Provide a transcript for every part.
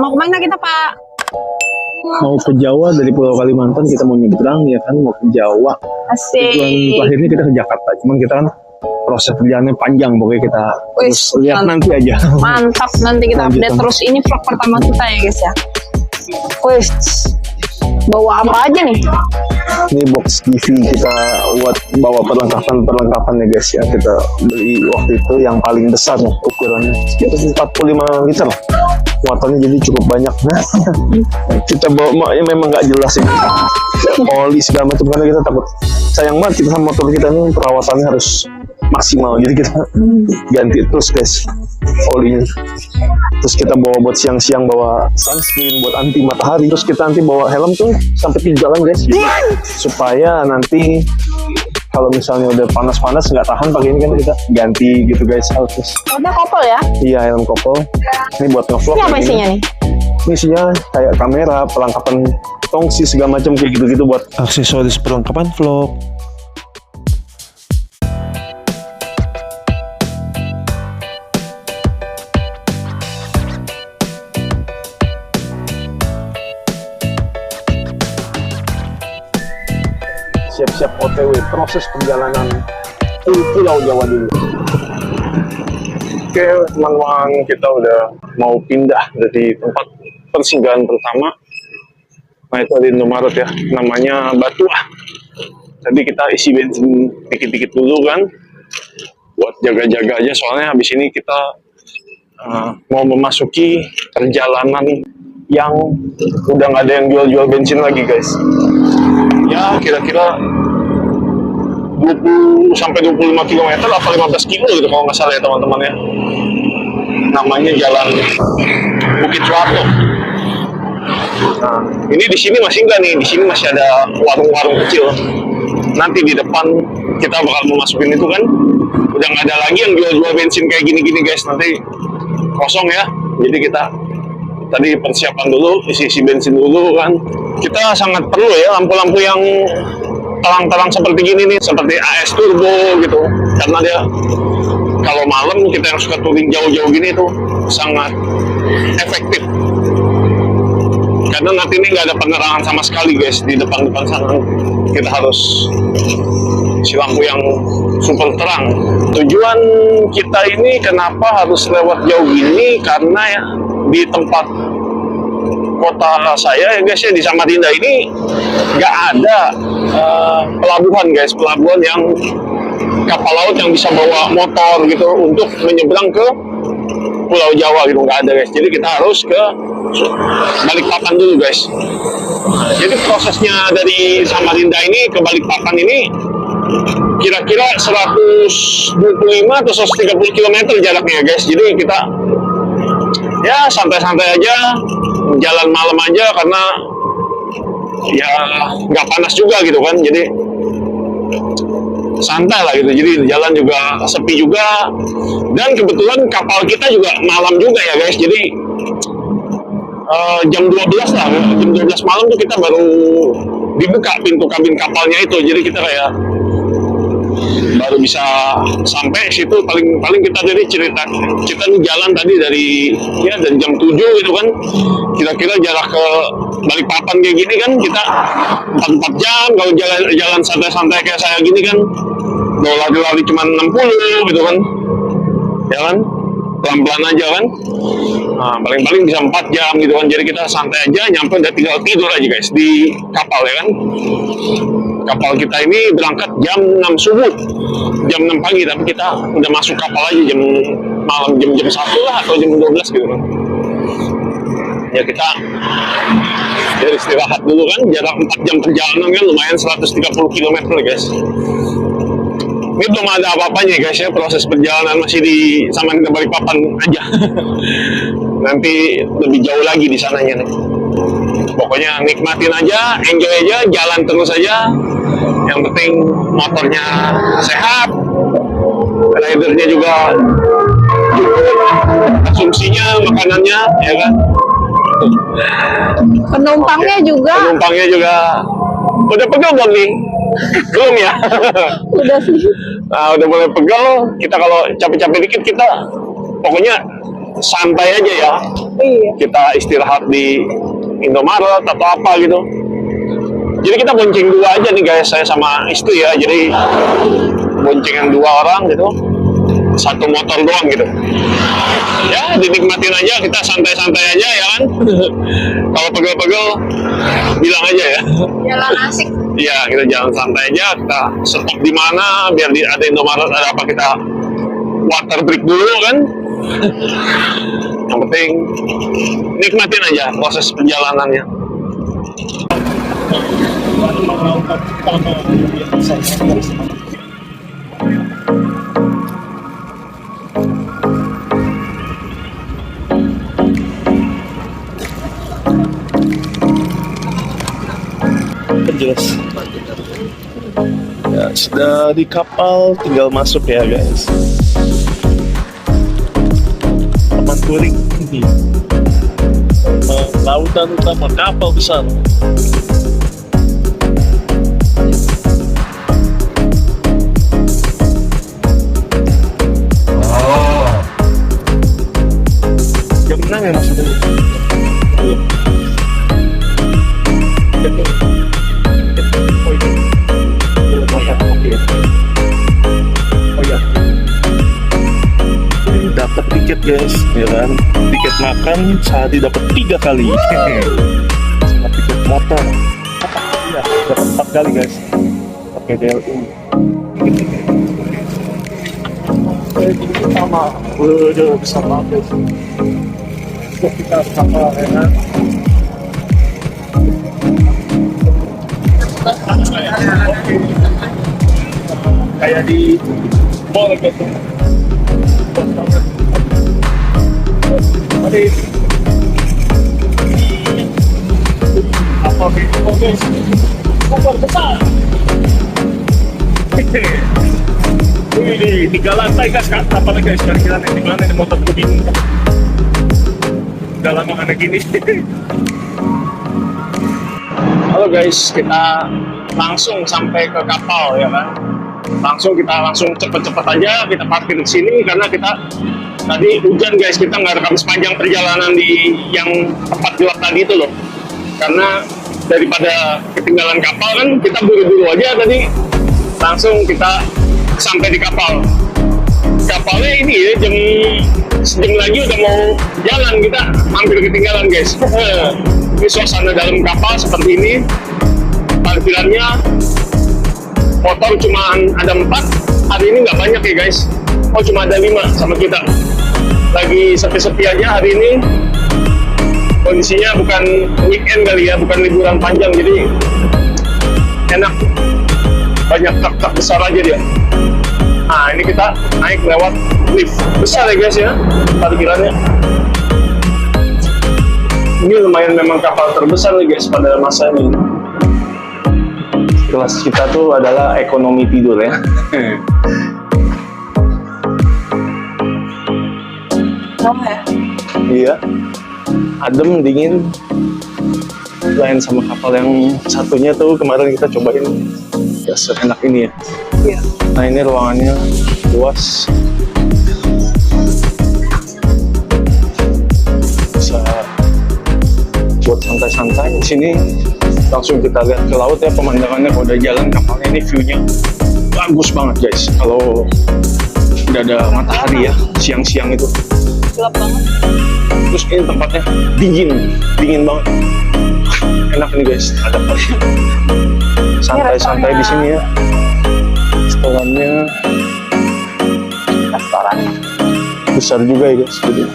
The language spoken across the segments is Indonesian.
Mau kemana kita, Pak? Mau ke Jawa dari Pulau Kalimantan, kita mau nyebrang ya kan, mau ke Jawa. Asik. Tujuan terakhirnya kita ke Jakarta. Cuman kita kan proses perjalanannya panjang, pokoknya kita terus lihat nanti aja. Mantap, nanti kita update terus. Ini vlog pertama kita ya guys ya. Wih, bawa apa aja nih? Ini box TV kita buat bawa perlengkapan ya guys ya. Kita beli waktu itu yang paling besar nih, ukurannya sekitar 45 liter lah. Muatannya jadi cukup banyak. Nah, kita bawa ya memang nggak jelas ini. Oli segala macam karena kita takut sayang banget kita sama motor kita ini perawatannya harus maksimal, jadi kita ganti terus guys olinya. Terus kita bawa buat siang-siang, bawa sunscreen buat anti matahari. Terus kita nanti bawa helm tuh sampai 3 jalan guys, supaya nanti kalau misalnya udah panas-panas nggak tahan pakai ini kan kita ganti gitu guys. Terus Udah kopel ya? iya, helm kopel. Ini buat ngevlog. Ini apa isinya nih? Ini isinya kayak kamera, perlengkapan tongsi segala macam kayak gitu-gitu buat aksesoris perlengkapan vlog. Siap-siap OTW, proses perjalanan ke Pulau Jawa dulu. Oke teman-teman, kita udah mau pindah dari tempat persinggahan pertama. Nah itu ada Indomaret ya, namanya Batuah. Tadi kita isi bensin dikit-dikit dulu kan, buat jaga-jaga aja, soalnya habis ini kita mau memasuki perjalanan yang udah nggak ada yang jual-jual bensin lagi guys. Ya kira-kira 20 sampai 25 km atau 15 kilo gitu kalau nggak salah ya teman-teman ya. Namanya Jalan Bukit Suharto. Nah, ini di sini masih enggak nih, di sini masih ada warung-warung kecil. Nanti di depan kita bakal memasukin itu kan, udah nggak ada lagi yang jual-jual bensin kayak gini-gini guys. Nanti kosong ya. Jadi kita tadi persiapan dulu, isi-isi bensin dulu kan. Kita sangat perlu ya lampu-lampu yang terang-terang seperti gini nih, seperti AS Turbo gitu. Karena dia kalau malam kita yang suka touring jauh-jauh gini itu sangat efektif. Karena nanti ini nggak ada penerangan sama sekali guys di depan-depan sana. Kita harus si lampu yang super terang. Tujuan kita ini kenapa harus lewat jauh gini? Karena ya di tempat kota saya ya guys ya, di Samarinda ini nggak ada pelabuhan guys, pelabuhan yang kapal laut yang bisa bawa motor gitu untuk menyeberang ke Pulau Jawa gitu, nggak ada guys. Jadi kita harus ke Balikpapan dulu guys. Jadi prosesnya dari Samarinda ini ke Balikpapan ini kira-kira 125 atau 130 km jaraknya guys. Jadi kita ya santai-santai aja, jalan malam aja karena ya nggak panas juga gitu kan, jadi santai lah gitu. Jadi jalan juga sepi juga, dan kebetulan kapal kita juga malam juga ya guys. Jadi jam 12 lah, jam 12 malam tuh kita baru dibuka pintu kabin kapalnya itu. Jadi kita kayak baru bisa sampai situ. Paling kita dari cerita kita nih jalan tadi dari jam 7 gitu kan, kira-kira jarak ke Balikpapan kayak gini kan kita 4 jam. Kalau jalan santai-santai kayak saya gini kan kalau lari-lari cuma 60 gitu kan, ya kan pelan-pelan aja kan. Nah, paling-paling bisa 4 jam gitu kan. Jadi kita santai aja, nyampe udah tinggal tidur aja guys di kapal ya kan. Kapal kita ini berangkat jam 6 subuh, jam 6 pagi, tapi kita udah masuk kapal aja jam malam, jam 1 lah atau jam 12 gitu kan. Ya kita istirahat dulu kan, jarak 4 jam perjalanan kan lumayan 130 km guys. Ini belum ada apa-apanya guys ya, proses perjalanan masih di Samarinda Balikpapan aja. Nanti lebih jauh lagi di sananya nih. Pokoknya nikmatin aja, enjoy aja, jalan terus aja. Yang penting motornya sehat, ridernya juga konsumsinya, makanannya, ya kan. Penumpangnya juga. Penumpangnya juga. Udah pegel belum nih? Belum ya? Udah sih. Nah, udah mulai pegel. Kita kalau capek-capek dikit kita pokoknya santai aja ya. Iya. Kita istirahat di Indomaret atau apa gitu. Jadi kita bonceng dua aja nih guys, saya sama istri ya. Jadi boncengan 2 orang gitu, 1 motor doang gitu. Ya dinikmatin aja, kita santai-santai aja ya kan. Kalau pegel-pegel bilang aja ya. Jalan asik. Iya, kita jalan santai aja, kita stop di mana biar ada Indomaret, ada apa kita water break dulu kan. Yang penting nikmatin aja proses perjalanannya. Jelas. Ya, sudah di kapal, tinggal masuk ya guys. Taman touring ini. Lautan utama kapal besar. Jam 6 ya maksudnya. Dapat tiket guys, ya kan? Tiket makan sehari dapat 3 kali. Sama tiket motor, ya dapat 4 kali guys. Pakai DLU. Ini sama, udah besar banget. Kita kapal ya kan? Kayak di mall gitu. Mari. Apa itu? Kompor besar. Wih, 3 lantai guys, apa lagi guys? Kira-kira di mana ini motor gue bingung. Udah lama aneh gini. Halo guys, kita langsung sampai ke kapal ya kan. Kita langsung cepet-cepet aja kita parkir di sini karena kita tadi hujan guys, kita nggak rekam sepanjang perjalanan di yang tempat gelap tadi itu loh. Karena daripada ketinggalan kapal kan kita buru-buru aja tadi langsung kita sampai di kapal. Kapalnya ini ya sejam lagi udah mau jalan, kita hampir ketinggalan guys. Ini suasana dalam kapal seperti ini. Parkirannya motor cuma ada 4, hari ini nggak banyak ya guys. Oh cuma ada 5 sama kita. Lagi sepi-sepi aja hari ini. Kondisinya bukan weekend kali ya, bukan liburan panjang, jadi enak. Banyak truk-truk besar aja dia. Nah ini kita naik lewat lift besar ya guys ya parkirannya. Ini lumayan memang kapal terbesar nih guys pada masa ini. Kelas kita tuh adalah ekonomi tidur ya. Oh ya. Iya. Adem, dingin. Lain sama kapal yang satunya tuh kemarin kita cobain. Gak seenak ini ya. Iya. Nah ini ruangannya luas. Bisa buat santai-santai di sini. Langsung kita lihat ke laut ya, pemandangannya kalau udah jalan kapalnya ini view-nya bagus banget guys. Kalau udah ada matahari ya, siang-siang itu. Gelap banget. Terus ini tempatnya dingin banget. Enak nih guys, ada santai-santai di sini ya. Restoran besar juga ya guys, jadi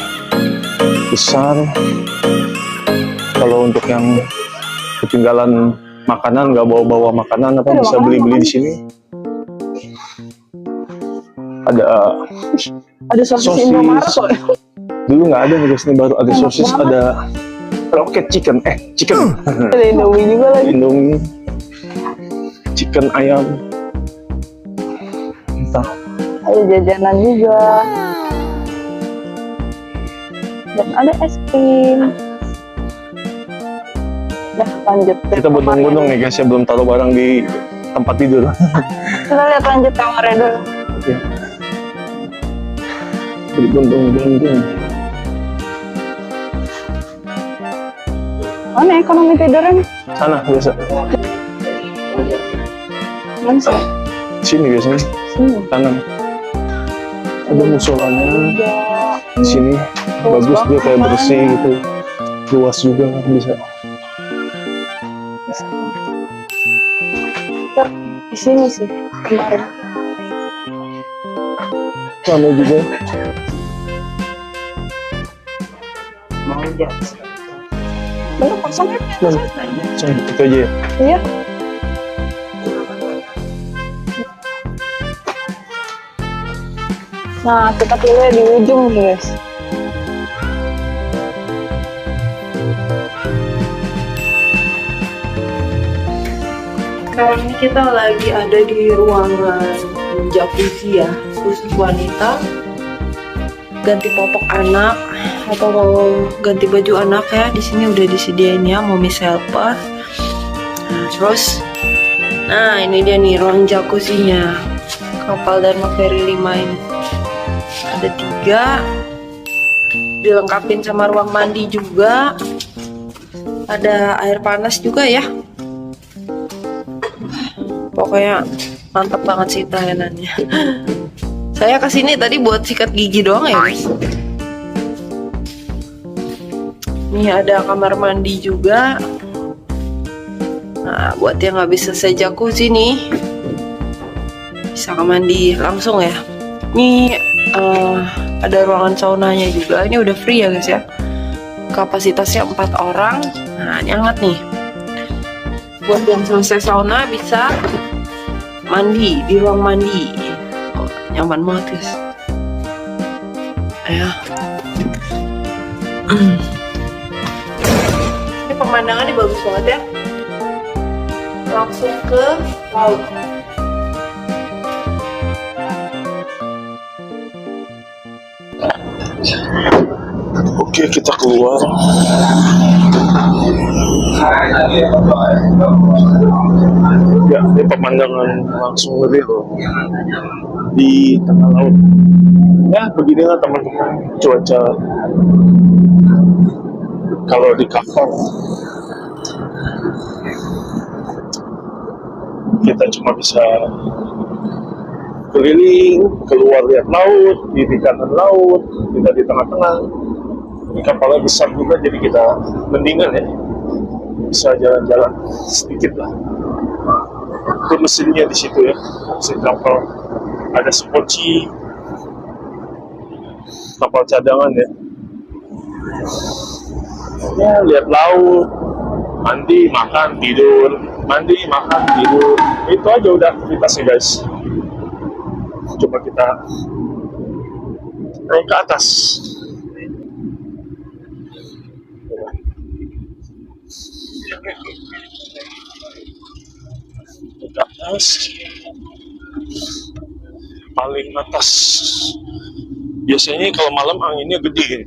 besar. Kalau untuk yang ketinggalan makanan, nggak bawa makanan apa bisa beli-beli di sini. Ada sosis Indomaret kok. Dulu nggak ada nih guys, ini baru ada sosis, ada rocket chicken, Ada Indomie juga lagi. Indomie, chicken ayam, entah. Ada jajanan juga. Dan ada es krim. Nah, lanjut. Kita gunung-gunung nih guys ya, belum taruh barang di tempat tidur. Kita lihat lanjut kamarnya dulu. Gunung-gunung. Mana ekonomi tiduran? Sana biasa. Mana sih? Sini biasanya. Sini. Kanan. Ada musolanya. Ya. Sini bagus dia kayak bersih gitu. Luas juga kan bisa. Di sini sih kemarin. Sama juga. Mau lihat. Belum kosong ya? Itu aja ya. Iya. Nah, kita pilih di ujung, guys. Sekarang ini kita lagi ada di ruangan jacuzzi ya, khusus wanita. Ganti popok anak atau mau ganti baju anak ya, di sini udah disediain ya, mommy helper. Nah, terus, nah ini dia nih ruang jacuzzinya, kapal Dharma Ferry 5 ini. Ada 3, dilengkapin sama ruang mandi juga, ada air panas juga ya. Pokoknya mantap banget sih tayanannya. Saya kesini tadi buat sikat gigi doang ya guys. Ini ada kamar mandi juga. Nah, buat yang nggak bisa selesai jacuzzi nih, bisa ke mandi langsung ya. Ini ada ruangan saunanya juga. Ini udah free ya guys ya. Kapasitasnya 4 orang. Nah, ini hangat nih. Buat yang selesai sauna bisa mandi di ruang mandi. Oh, nyaman banget guys. Ya. Ini pemandangannya bagus banget ya. Langsung ke laut. Oke, kita keluar. Ya, ini pemandangan langsung real di tengah laut. Ya, beginilah teman-teman cuaca kalau di kapal. Kita cuma bisa keliling, keluar lihat laut, di kanan laut, kita di tengah-tengah. Ini kapalnya besar juga, jadi kita mendingan ya, bisa jalan-jalan sedikit lah. Itu mesinnya di situ ya, mesin kapal. Ada sepoci, kapal cadangan ya. Ya, lihat laut, mandi, makan, tidur, mandi, makan, tidur. Itu aja udah aktivitasnya guys. Coba kita naik ke atas. Ke atas, paling atas. Biasanya kalau malam anginnya gede,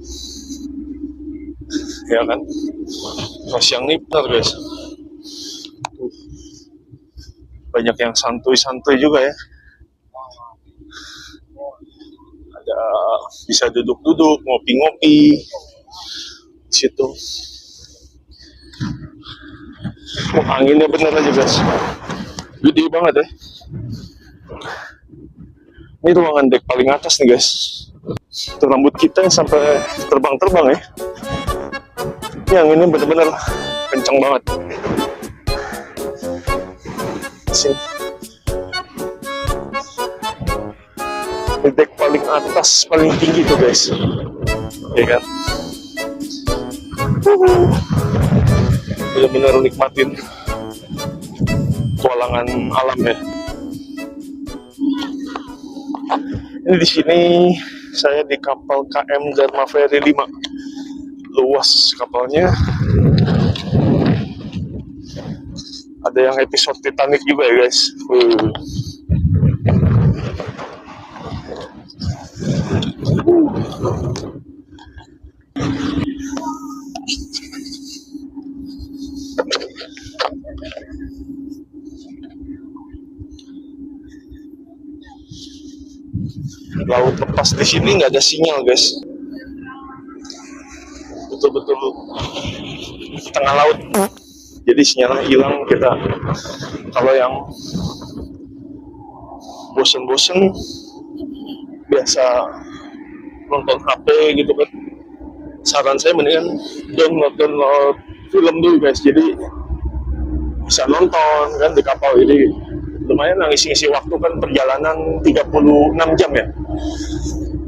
ya kan? Pas siang ini benar guys. Banyak yang santuy-santuy juga ya. Ada bisa duduk-duduk, ngopi-ngopi di situ. Oh, anginnya bener aja guys, gede banget ya. Ini ruangan dek paling atas nih guys. Itu rambut kita yang sampai terbang-terbang ya. Ini anginnya bener-bener kencang banget. Sini. Ini dek paling atas, paling tinggi tuh guys, ya kan? Benar-benar nikmatin petualangan alam ya. Ini di sini saya di kapal KM Dharma Ferry 5. Luas kapalnya. Ada yang episode Titanic juga ya guys. Laut lepas di sini nggak ada sinyal guys, betul-betul tengah laut. Jadi sinyalnya hilang. Kita kalau yang bosen-bosen biasa nonton HP gitu kan, saran saya mendingan download film dulu guys, jadi bisa nonton kan di kapal. Jadi lumayan ngisi-ngisi waktu kan, perjalanan 36 jam ya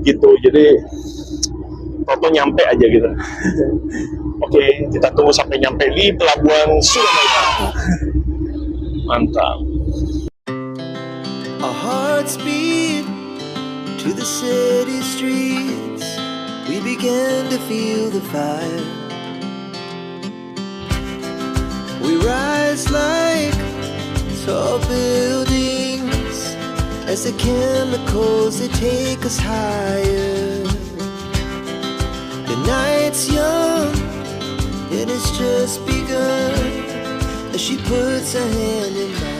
gitu, jadi toto nyampe aja gitu. Oke, kita tunggu sampai nyampe di pelabuhan Surabaya. Mantap. Our hearts beat to the city streets. We began to feel the fire. We rise like tall buildings as the chemicals they take us higher. The night's young and it's just begun as she puts her hand in mine.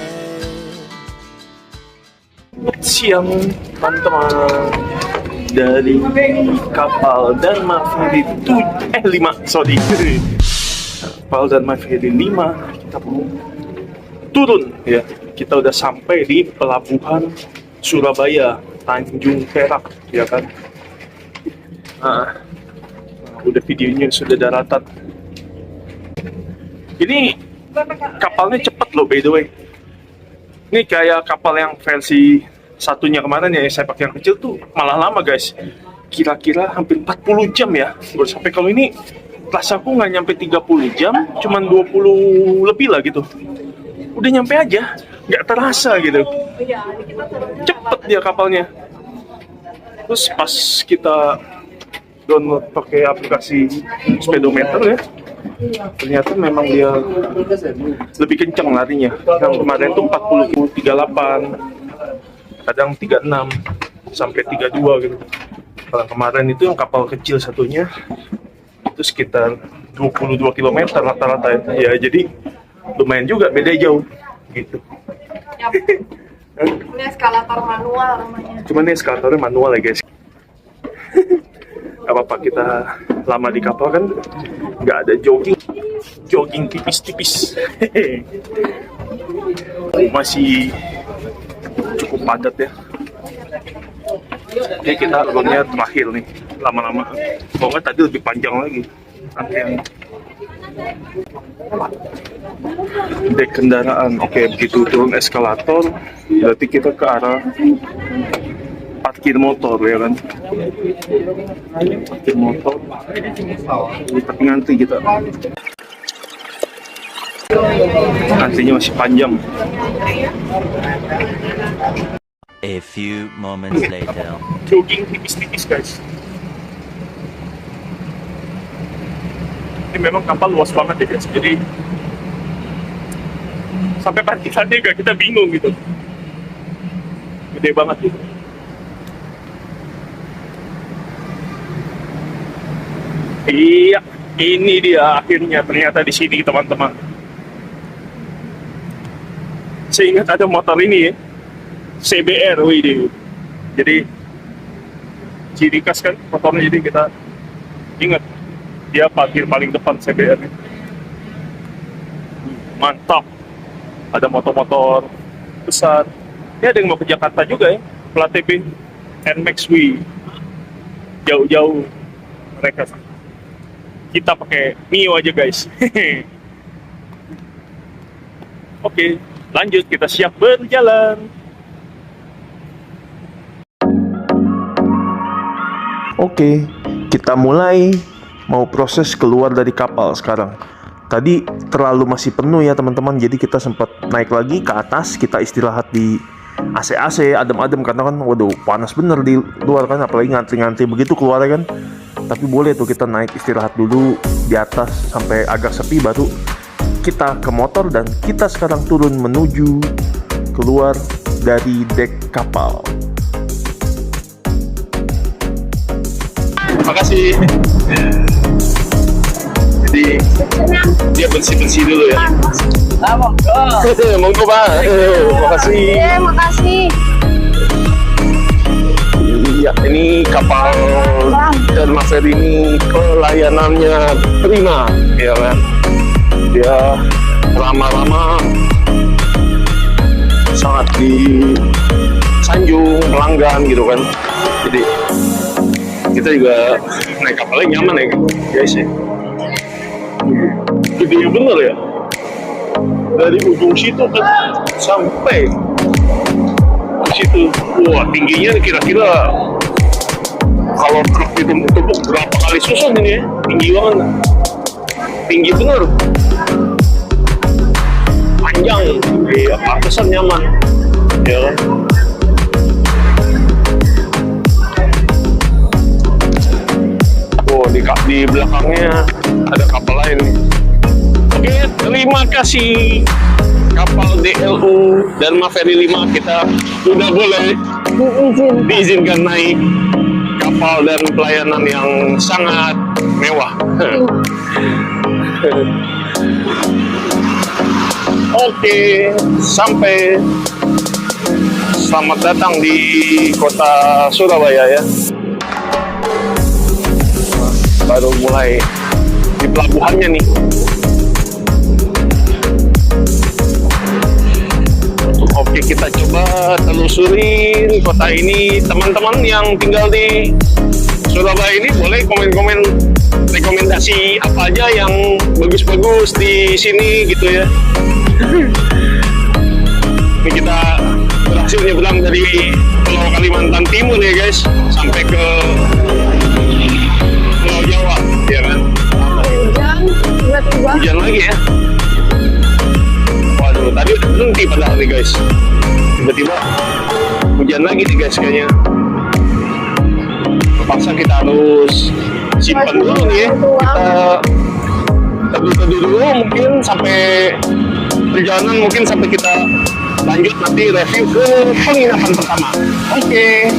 Siang teman-teman, dari kapal Dharma Ferry 5, sorry. Kapal Dharma Ferry 5 kita mau turun ya. Kita udah sampai di pelabuhan Surabaya, Tanjung Perak ya kan. Nah, udah videonya sudah daratan. Ini kapalnya cepet loh by the way. Ini kayak kapal yang versi satunya kemarin ya, saya pakai yang kecil tuh malah lama guys. Kira-kira hampir 40 jam ya baru sampai. Kalau ini kelas aku nggak nyampe 30 jam, cuman 20 lebih lah gitu. Udah nyampe aja, nggak terasa gitu. Cepet dia kapalnya. Terus pas kita download pakai aplikasi speedometer ya, ternyata memang dia lebih kencang larinya. Yang kemarin tuh 40-38, kadang 36 sampai 32 gitu. Kalau kemarin itu yang kapal kecil satunya itu sekitar 22 km rata-rata ya. Jadi lumayan juga, beda jauh gitu. Ini eskalator manual namanya. Cuman ini eskalatornya manual ya guys. Gak apa-apa, kita lama di kapal kan, nggak ada jogging tipis-tipis. Masih cukup padat ya. Oke, kita alurnya terakhir nih, lama-lama. Pokoknya tadi lebih panjang lagi antrian. Dek kendaraan, oke, begitu turun eskalator, berarti kita ke arah parkir motor ya kan. Parkir motor, tapi ngantri kita. Antrinya masih panjang. A few moments later. Jogging tipis-tipis guys. Ini memang kapal luas banget ya guys, jadi sampai parkirannya juga kita bingung gitu. Gede banget gitu. Iya, ini dia akhirnya ternyata di sini teman-teman. Saya ingat ada motor ini ya, CBR, wih. Jadi ciri khas kan motornya, jadi kita ingat dia parkir paling depan CBR. Mantap. Ada motor-motor besar. Ini ada yang mau ke Jakarta juga ya, plat TP NMAX W. Jauh-jauh mereka. Kita pakai Mio aja guys. Oke, lanjut, kita siap berjalan. Oke, kita mulai mau proses keluar dari kapal sekarang. Tadi terlalu masih penuh ya teman-teman, jadi kita sempat naik lagi ke atas, kita istirahat di AC adem-adem karena kan waduh panas bener di luar kan, apalagi ngantri-ngantri begitu keluarnya kan. Tapi boleh tuh kita naik istirahat dulu di atas sampai agak sepi, baru kita ke motor dan kita sekarang turun menuju keluar dari dek kapal. Makasih. Jadi dia bersih-bersih dulu ya. Monggo Pak. Makasih. Makasih. Iya, ini kapal Dharma Ferry ini pelayanannya prima, ya kan. dia ramah-ramah, sangat disanjung pelanggan gitu kan. Jadi kita juga naik kapalnya nyaman ya guys ya. Gede bener ya, dari ujung situ kan sampai situ. Wah, tingginya kira-kira kalau truk ditumpuk berapa kali susun ini ya. Tinggi banget, tinggi bener, panjang ya, pantesan nyaman ya kan. Oh, di belakangnya ada kapal lain. Oke, terima kasih kapal DLU Dharma Ferry 5. Kita sudah boleh diizinkan naik kapal dan pelayanan yang sangat mewah. Oke, sampai. Selamat datang di kota Surabaya ya. Baru mulai di pelabuhannya nih. Oke, kita coba telusurin kota ini. Teman-teman yang tinggal di Surabaya ini boleh komen-komen rekomendasi apa aja yang bagus-bagus di sini gitu ya. Ini kita berhasil nyebrang dari Pulau Kalimantan Timur ya guys, sampai ke Pulau Jawa, ya kan? Hujan, tiba-tiba. Hujan lagi ya. Waduh, tadi udah berhenti padahal nih guys. Tiba-tiba hujan lagi nih guys kayaknya. Terpaksa kita harus simpan dulu nih ya. Kita teduh-teduh dulu mungkin sampai perjalanan, mungkin sampai kita lanjut nanti review ke penginapan pertama. Oke.